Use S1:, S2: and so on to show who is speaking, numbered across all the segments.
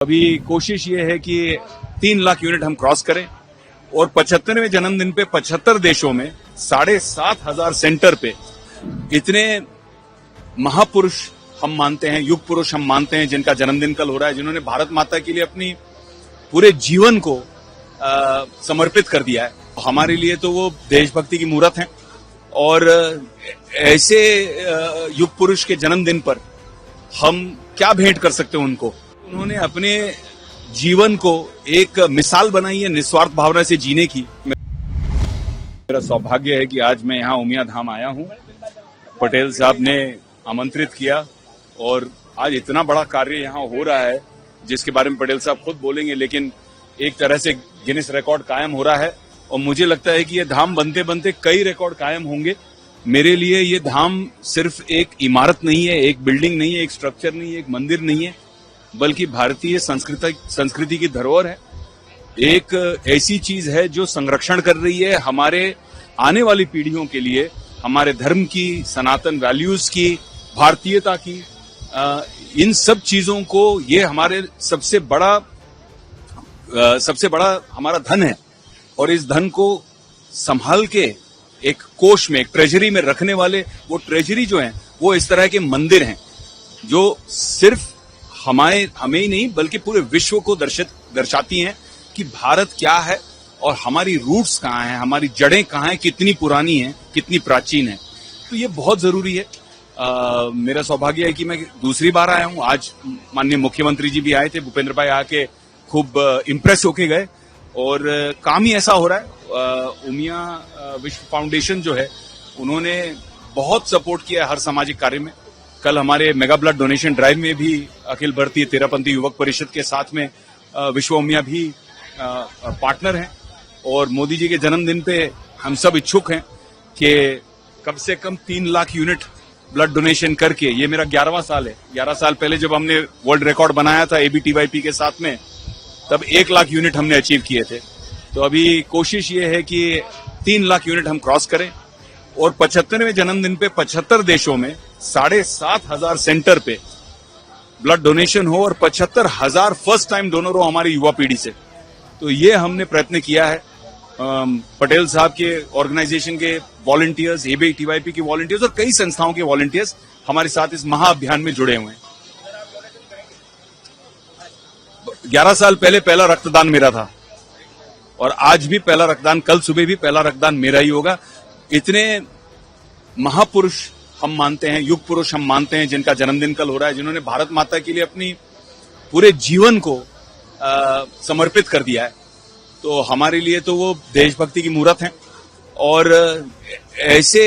S1: अभी कोशिश ये है कि 3 लाख यूनिट हम क्रॉस करें और 75वें जन्मदिन पे 75 देशों में 7,500 सेंटर पे इतने महापुरुष हम मानते हैं, युग पुरुष हम मानते हैं जिनका जन्मदिन कल हो रहा है, जिन्होंने भारत माता के लिए अपनी पूरे जीवन को समर्पित कर दिया है। हमारे लिए तो वो देशभक्ति की मूर्त हैं और ऐसे युग पुरुष के जन्मदिन पर हम क्या भेंट कर सकते हैं उनको। उन्होंने अपने जीवन को एक मिसाल बनाई है निस्वार्थ भावना से जीने की। मेरा सौभाग्य है कि आज मैं यहाँ उमिया धाम आया हूँ। पटेल साहब ने आमंत्रित किया और आज इतना बड़ा कार्य यहाँ हो रहा है जिसके बारे में पटेल साहब खुद बोलेंगे, लेकिन एक तरह से गिनीज रिकॉर्ड कायम हो रहा है और मुझे लगता है कि ये धाम बनते बनते कई रिकॉर्ड कायम होंगे। मेरे लिए ये धाम सिर्फ एक इमारत नहीं है, एक बिल्डिंग नहीं है, एक स्ट्रक्चर नहीं है, एक मंदिर नहीं है, बल्कि भारतीय संस्कृति की धरोहर है। एक ऐसी चीज है जो संरक्षण कर रही है हमारे आने वाली पीढ़ियों के लिए, हमारे धर्म की, सनातन वैल्यूज की, भारतीयता की, इन सब चीजों को, ये हमारे सबसे बड़ा हमारा धन है और इस धन को संभाल के एक कोष में, एक ट्रेजरी में रखने वाले वो ट्रेजरी जो है वो इस तरह के मंदिर हैं जो सिर्फ हमें ही नहीं बल्कि पूरे विश्व को दर्शाती हैं कि भारत क्या है और हमारी रूट्स कहाँ हैं, हमारी जड़ें कहाँ हैं, कितनी पुरानी हैं, कितनी प्राचीन है। तो ये बहुत जरूरी है। मेरा सौभाग्य है कि मैं दूसरी बार आया हूँ। आज माननीय मुख्यमंत्री जी भी आए थे, भूपेंद्र भाई आके खूब इम्प्रेस होके गए और काम ही ऐसा हो रहा है। उमिया विश्व फाउंडेशन जो है उन्होंने बहुत सपोर्ट किया है हर सामाजिक कार्य में। कल हमारे मेगा ब्लड डोनेशन ड्राइव में भी अखिल भारतीय तेरापंथी युवक परिषद के साथ में विश्व उमिया भी पार्टनर हैं और मोदी जी के जन्मदिन पे हम सब इच्छुक हैं कि कम से कम 3 लाख यूनिट ब्लड डोनेशन करके, ये मेरा 11वां साल है। 11 साल पहले जब हमने वर्ल्ड रिकॉर्ड बनाया था ABTYP के साथ में, तब 1 लाख यूनिट हमने अचीव किए थे। तो अभी कोशिश ये है कि 3 लाख यूनिट हम क्रॉस करें और 75वें जन्मदिन पे 75 देशों में 7,500 सेंटर पे ब्लड डोनेशन हो और 75,000 फर्स्ट टाइम डोनर हो हमारी युवा पीढ़ी से। तो ये हमने प्रयत्न किया है। पटेल साहब के ऑर्गेनाइजेशन के वॉलंटियर्स, ABTYP के वॉलंटियर्स और कई संस्थाओं के वॉलंटियर्स हमारे साथ इस महाअभियान में जुड़े हुए हैं। 11 साल पहले पहला रक्तदान मेरा था और आज भी पहला रक्तदान, कल सुबह भी पहला रक्तदान मेरा ही होगा। इतने महापुरुष हम मानते हैं, युग पुरुष हम मानते हैं जिनका जन्मदिन कल हो रहा है, जिन्होंने भारत माता के लिए अपनी पूरे जीवन को समर्पित कर दिया है। तो हमारे लिए तो वो देशभक्ति की मूर्त हैं और ऐसे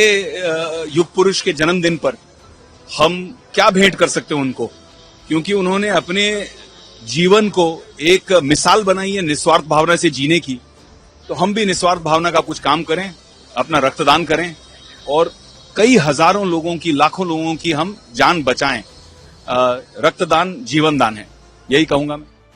S1: युग पुरुष के जन्मदिन पर हम क्या भेंट कर सकते हैं उनको, क्योंकि उन्होंने अपने जीवन को एक मिसाल बनाई है निस्वार्थ भावना से जीने की। तो हम भी निस्वार्थ भावना का कुछ काम करें, अपना रक्तदान करें और कई हजारों लोगों की, लाखों लोगों की हम जान बचाएं। रक्तदान जीवन दान है, यही कहूंगा मैं।